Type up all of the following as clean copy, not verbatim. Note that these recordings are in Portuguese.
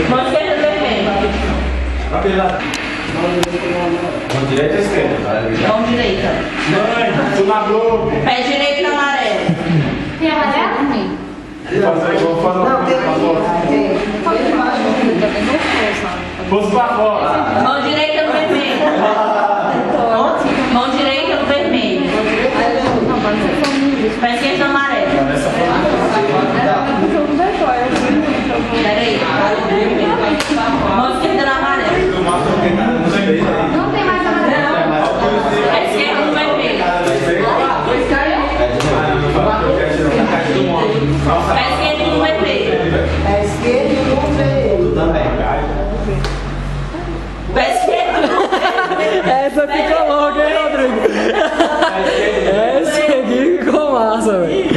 Mão esquerda vermelho. Mão direita ou esquerda? Mão direita. Mãe, tu na Globo. Pé direito no amarelo. Tem amarelo? Vou fazer Pôs pra fora. Mão direita no vermelho. Mão direita no vermelho. Pé esquerdo no amarelo. Peraí. Mão esquerda no amarelo. Não tem mais amarelo. Pé esquerdo no vermelho. Pé esquerdo no vermelho. É esquerdo no vermelho. Tu também. Pé esquerdo no vermelho. Essa ficou louca, hein, Rodrigo? Essa aqui ficou massa, velho.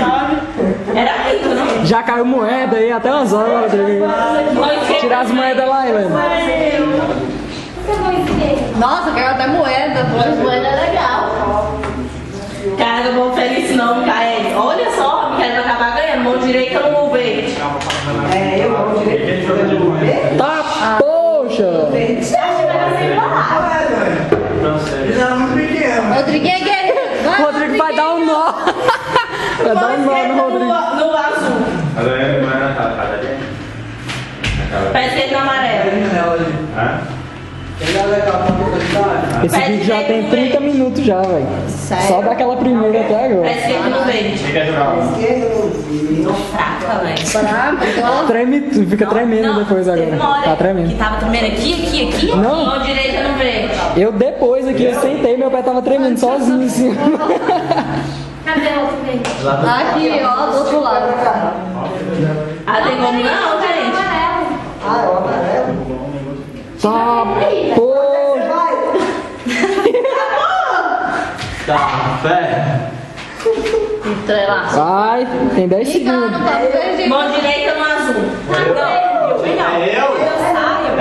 Era rico, não? Já caiu moeda aí até umas horas, Rodrigo. Tirar as moedas lá, Helena. Nossa, caiu até moeda. Moeda é legal. Cara, eu vou feliz não, Caio. Olha só, o Micael vai acabar ganhando. Mão direita no verde. É, eu vou direito no vermelho. Tá, poxa! Não sei. Não, pequeno. Rodriguinho é guerreiro. O Rodrigo vai dar um nó. Vai dar um nó no Rodrigo. No azul. Pé esquerdo no amarelo. Esse vídeo já tem 30 minutos já, velho. Só daquela primeira até Pé agora. esquerdo no verde. Tô fraca, velho. Treme, fica tremendo depois Teve uma agora. hora Tá tremendo. que tava tremendo aqui. Não. Mão direita no verde. Eu depois aqui, eu sentei, meu pé tava tremendo sozinho assim. Cadê o outro verde? Aqui, ó, do outro lado. Ah, tem como não, gente? Ah, é o amarelo? Tá, poxa! Tá, fé. Entrelaço. Vai, tem 10 Ih, cara, segundos. não tá verde. Mão direita no azul. Não, eu fui não. É eu? Eu saio.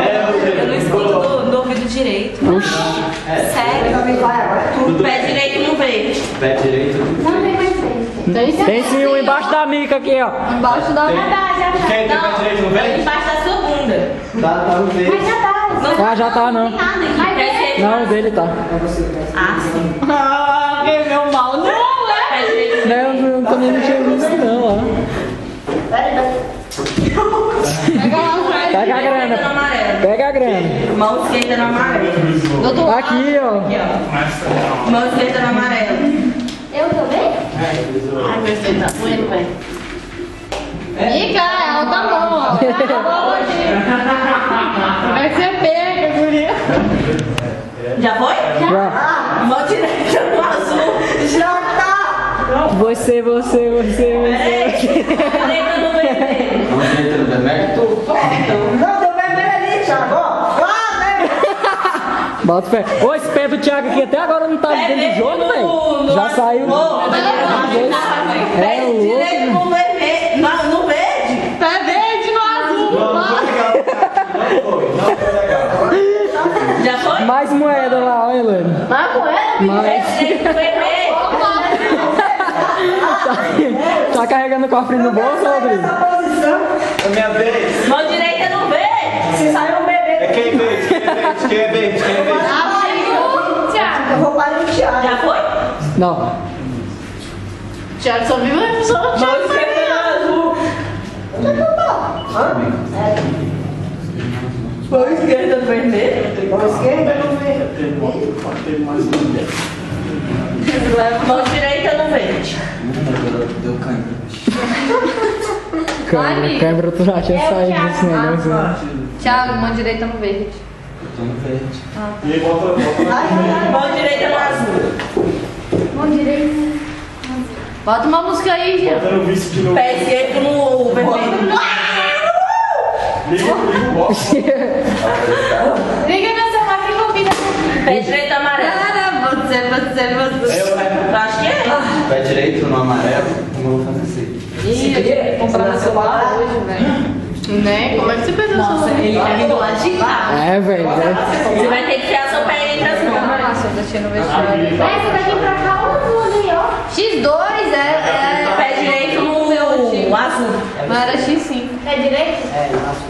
Eu não escuto do ouvido direito. Sério. Também vai, agora é tudo. Pé direito no verde. Pé direito. Não tem mais verde. Tem sim um embaixo da mica aqui, ó. Embaixo da... Quem tem pé direito no verde? Embaixo da sua bunda. Tá no verde. Mas já tá. Ah, já tá não. Nada aqui. Pé esquerdo. Não, o dele tá. Ah, sim. Ah, que meu mal. Não, é. Pé direito. Não, eu também não tinha visto não, ó. Pega lá o verde. Pega a No grana. amarelo. Pega a grana. Mão esquerda no amarelo. Do outro lado. Aqui, ó. Aqui, ó. Mão esquerda no amarelo. Eu também? Ai, meu Deus, tá doendo, velho. Ih, cara, ela tá bom, ó. Tá bom aqui. Vai ser pega, guria. Já foi? Já. Mão direita no azul. Já tá. Você. Peraí. Direita no vermelho. Mão direita no vermelho. Não, deu vermelho ali, Thiago. Ó, né? Bota fé. Ô, esse pé do Thiago aqui até agora não tá dentro do jogo, velho. Já saiu. Pé direito no vermelho. No verde. Pé verde no azul. Já foi? Mais moeda lá, ó, Helene. Vai com ela, Pé Mais. direito no vermelho. Tá carregando o cofre no bolso, Rodrigo? Essa posição. É minha vez. Mão direita no verde. Se sair um bebê. É quem verde? Quem é verde? Quem é verde? Eu vou parentear. Já foi? Não. Thiago só viu a só o Mão Thiago. esquerda no azul. Mão esquerda no vermelho. Mão esquerda no vermelho. Mão direita no verde. Deu cãibra. Câmera, tu já tinha saído desse negócio, né? Thiago, mão direita no verde. Tô no verde. E aí bota Mão direita no azul. Mão direita. Bota uma música aí, Gia. no vice de novo. Pé esquerdo no vermelho. Liga o box. Liga meu celular que combina comigo. Pé direito amarelo. Cara, você. Eu acho que é. Pé direito no amarelo. Vou fazer assim. Ih, eu tive que comprar meu celular hoje, velho. Né? Como é que você perdeu seu Nossa, celular? ele tá vindo lá de cá. É, velho. Você vai ter que enfiar seu pé entre as mãos. Nossa, eu deixei no vestiário. Vai, você vai vir pra cá ou ali, ó? X2 é. Pé direito no azul. Não era X5. É direito? É, nossa.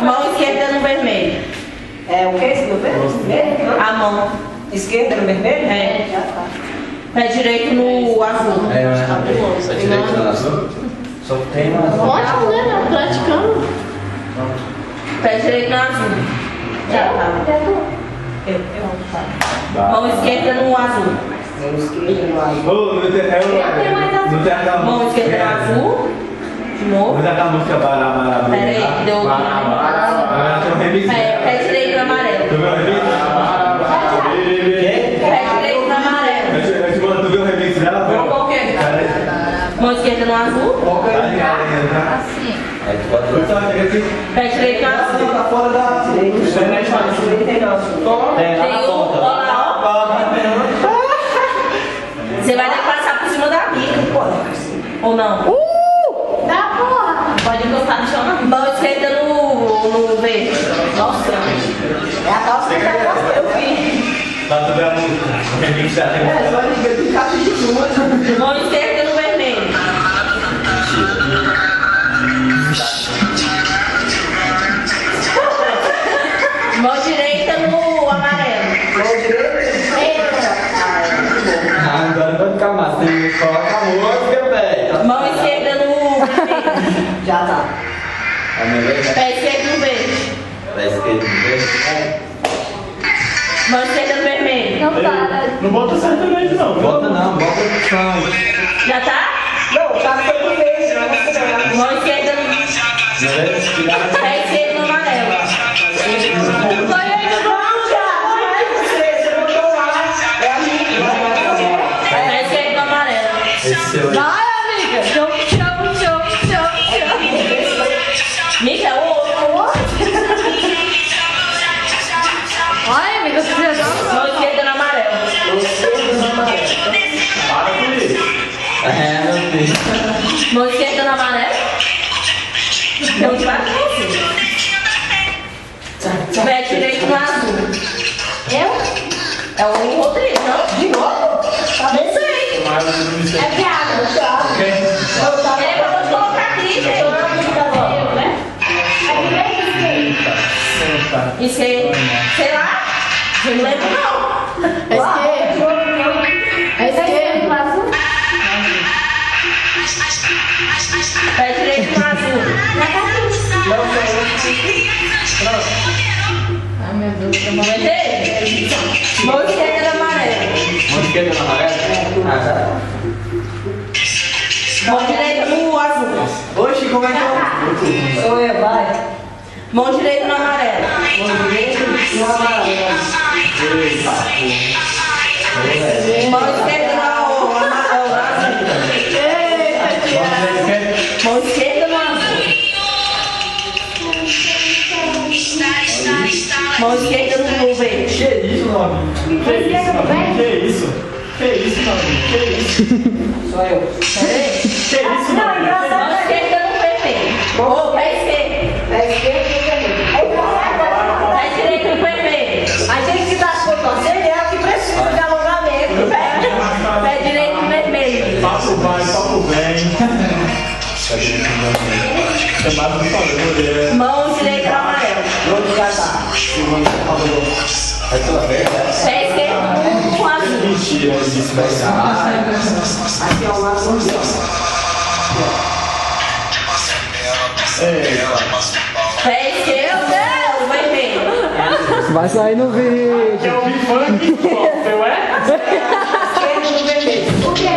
Mão esquerda no vermelho. É o que esse do vermelho? A mão. Esquerda no vermelho? É. Já tá. Pé direito no azul. É, né? Direito no azul. Só tem uma azul. Ótimo, né? Praticando. Pé direito no azul. Já tá. Mão esquerda no azul. Mão esquerda no azul. Ô, não tem aquela Mão esquerda no azul. De novo. Não tem aquela música Bará. Pera aí, deu. Agora tem um remix. Pé direito no amarelo. Tu viu o remix? Pé direito no amarelo. Tu viu o remix dela? Qual que é? Mão esquerda no azul. Tá ligado ainda, Assim. Aí tu pode tá? Pé direito no azul. Tá fora da... Direito tem azul. Tem um, ó lá, ó. Você vai ter que passar por cima da bica. Ou não? Dá porra. Pode encostar no chão, não. Mão esquerda no verde. Nossa. É a calça que eu fiz. Tá tudo a música. O remix dela. É, só liga de caixa de chuva. Mão esquerda no vermelho. Mão direita no amarelo. Mão direita. Agora vai ficar massa. Tem que colocar a música, velho. Mão esquerda no vermelho. Já tá. É melhor, né? Pé esquerdo no verde. Vai esquerdo, né? Mão esquerda no vermelho. Não para. Não bota sertanejo não. Bota não, bota no chão. Já tá? Não, tá ficando verde, não vai funcionar. Mão esquerda no... Pé esquerdo no amarelo. Pé esquerdo no amarelo. Esse seu aí. Vai, amiga. Chão. Mica, é o outro. Ai, amiga, você já Mão esquerda no amarelo. Para com isso. É, meu filho. Mão esquerda no amarelo. Não te vai Pé direito no azul. Eu? É o Rodrigo, não? De novo? Tá bem isso aí. Mas eu não sei. É piada. Ele acabou de colocar aqui, gente. Eu, né? Isso aí, sei lá. Eu não lembro, não. É esquerda. É esquerda. Azul. Pé direito no azul. Ai, meu Deus. Aumentei? Mão esquerda no amarelo. Mão esquerda na amarela? Ah, Mão direita no azul. tá. Oxi, como é que é? Sou eu, vai. Mão direita no amarelo. Mão direita no amarelo. Mão esquerda no azul. Mão esquerda no azul. Mão esquerda no verde. Que isso, Novinho? Que isso, Novinho? Que isso? Sou eu. Peraí. Que isso, Mão Novinho? esquerda no vermelho. Ô, pé esquerdo. É esquerda e vermelho. Pé direito no vermelho. A gente que tá se contorcendo é o que precisa de alongamento. Pé direito no vermelho. Papo vai, papo vem. Chamado de favor, Mão direita no amarelo. Já tá. É tua vez, né? Pé esquerdo no azul. mentira, isso vai ser. Aqui é o máximo. Pé esquerdo no vermelho. Vai sair no vídeo. Quer ouvir funk? Seu é? Esquerda no vermelho. O quê?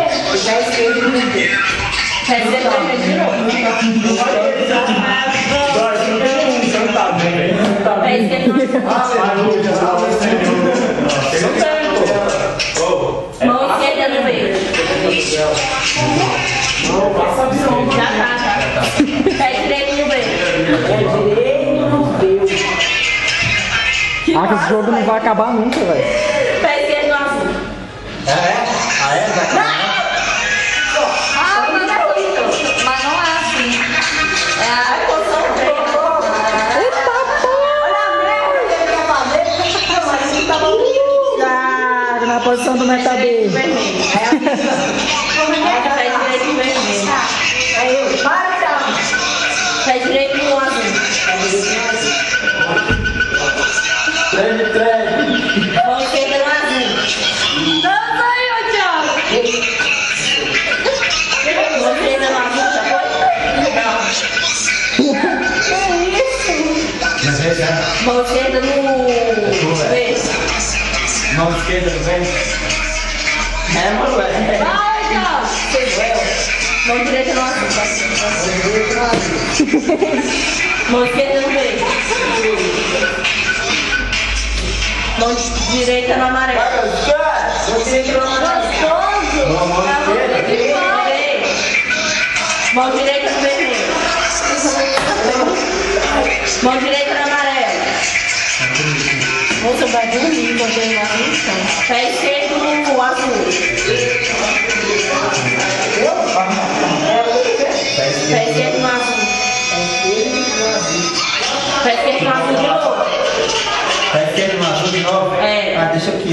Já esquerda no vermelho. Pé esquerdo no vermelho de novo. Dói, não tem um cantado, né? Pé esquerdo no azul. Mão esquerda no verde. Já tá. Pé direito no verde. Direito no verde. Ah, que esse jogo não vai acabar nunca, velho. Pé esquerdo no azul. Ah, é? Vai acabar? Ah, mas não é assim. É a Posição três. Olha a merda que ele quer fazer. Mas ele tá bom. Ah, na posição do Metabê. Vermelho. Pé direito no vermelho. Aí, para, tchau. Pé direito no Mão esquerda no verde. Mão esquerda no verde. É, mano, é. Vai, Thiago. Mão direita no azul. Mão esquerda no verde. Mão direita no amarelo. Mão direita no amarelo. Mão direita no vermelho. Mão direita no amarelo. Moça, vai dormir quando ele vai no chão. Pé esquerdo no azul. Pé esquerdo no azul. Pé esquerdo no azul de novo. Pé esquerdo no azul de novo? É. Ah, deixa aqui.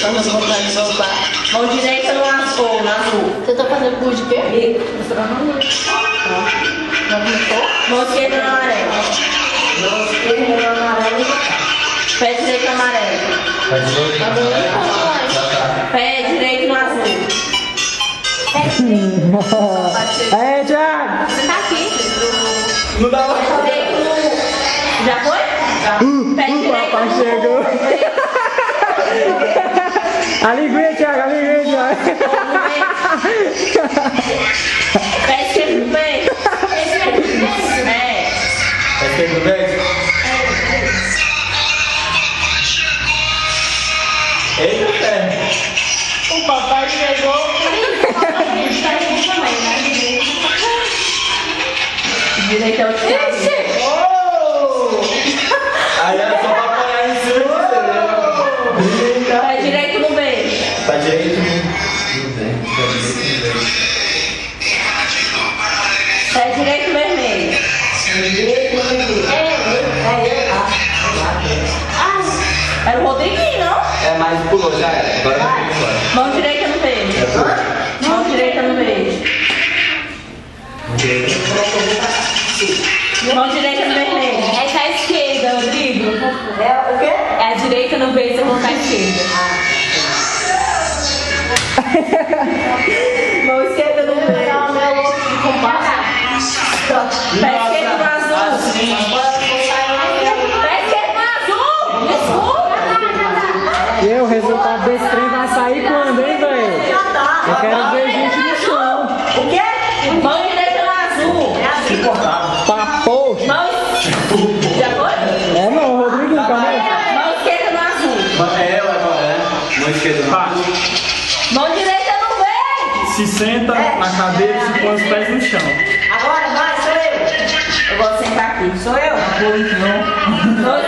Vamos voltar de novo, tá? Mão direita no azul, no azul. Você tá fazendo curso de quê? Mão esquerda no amarelo. Mão esquerda no amarelo. Pé direito no amarelo. Pé direito no amarelo. Pé direito no azul. Aí, Thiago! Você tá aqui. Não dá Pé mais. direito no... Já foi? Pé direito papai no... chegou. A linguinha, Thiago, a linguinha, Thiago. Pé esquerdo no meio. Pé esquerdo no verde. Eita, pé. O papai chegou. Direito é o Thiago. Aí era só pra apanhar em cima de você. Pé direito no meio. Pé direito no verde. Pé direito vermelho. Era o Rodriguinho, não? É, mas pulou, já era. Agora vai embora. Mão direita no verde. Mão direita no verde. Mão direita no vermelho. Essa é a esquerda, Rodrigo. É o quê? É a direita no verde, você colocar a esquerda. Mão esquerda no verde. Pé esquerdo no azul. Pé esquerdo no azul. Desculpa. E aí, o resultado desse trem vai sair quando, hein, velho? Já tá. Eu quero ver gente no chão. O quê? Mão direita no azul. Pra poxa. Mão... Já foi? É não, Rodrigo, calma aí. Mão esquerda no azul. É ela agora, né? Mão esquerda no azul. Mão direita no verde. Se senta na cadeira e se põe os pés no chão. Agora vai, sou eu. Eu vou sentar aqui. Sou eu. Foi?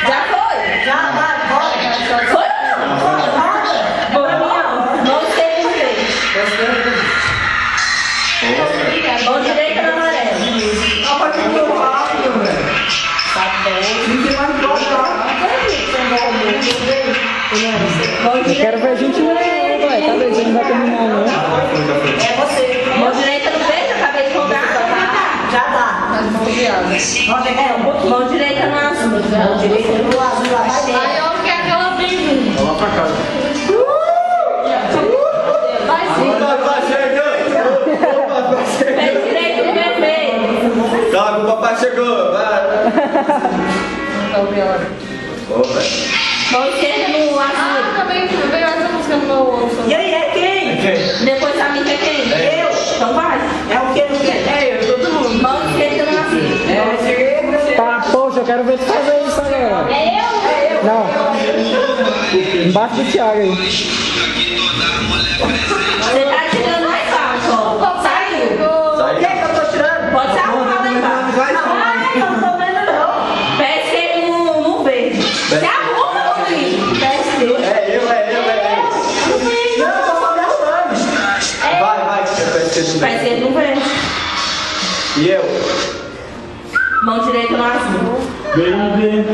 Já foi? Já vai, bora. Foi ou não? Bora, minha. Mão esquerda no verde. Mão direita no amarelo. A partir do rápido, velho. Tá bom. Não tem mais bloco, não. Mão Eu direita. quero ver gente no chão, velho. Cadê? Você não vai terminar, não. É você. Mão direita no verde, acabei de rodar. Já tá. Nós é um pouquinho. Mão direita no azul. Mão direita no azul, lá vai ter. Aí eu quero que ela brinque. Vai lá pra casa. Vai sim. O papai chegou. O papai chegou. Pé direito no vermelho. Calma, o papai chegou. Vai. Opa. Mão esquerda no Ah, azul. também veio essa música no meu ouço. E aí, é quem? Depois a minha é quem? Eu. Então vai. É o quê? O quê? É eu, todo mundo. Mão esquerda no azul. Tá, poxa, eu quero ver tu fazer isso agora. É eu? Não. Embaixo do Thiago aí. Você tá tirando mais fácil, ó. Saiu. O que que eu tô tirando? Pode se arrumar lá embaixo. Ai, eu não tô vendo, não. Pé esquerdo no verde. Se arruma, Rodrigo. Pé esquerdo. É eu. Não, eu tô só me arrumando. Vai, que você vai esquecer. Pé esquerdo no verde. E eu? Mão direita no azul. Baby.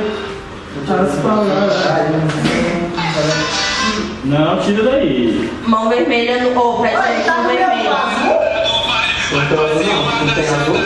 As palavras. Não, tira daí. Mão vermelha no... Ou pé Olha, direito tá no no meu vermelho. azul? Não tem azul?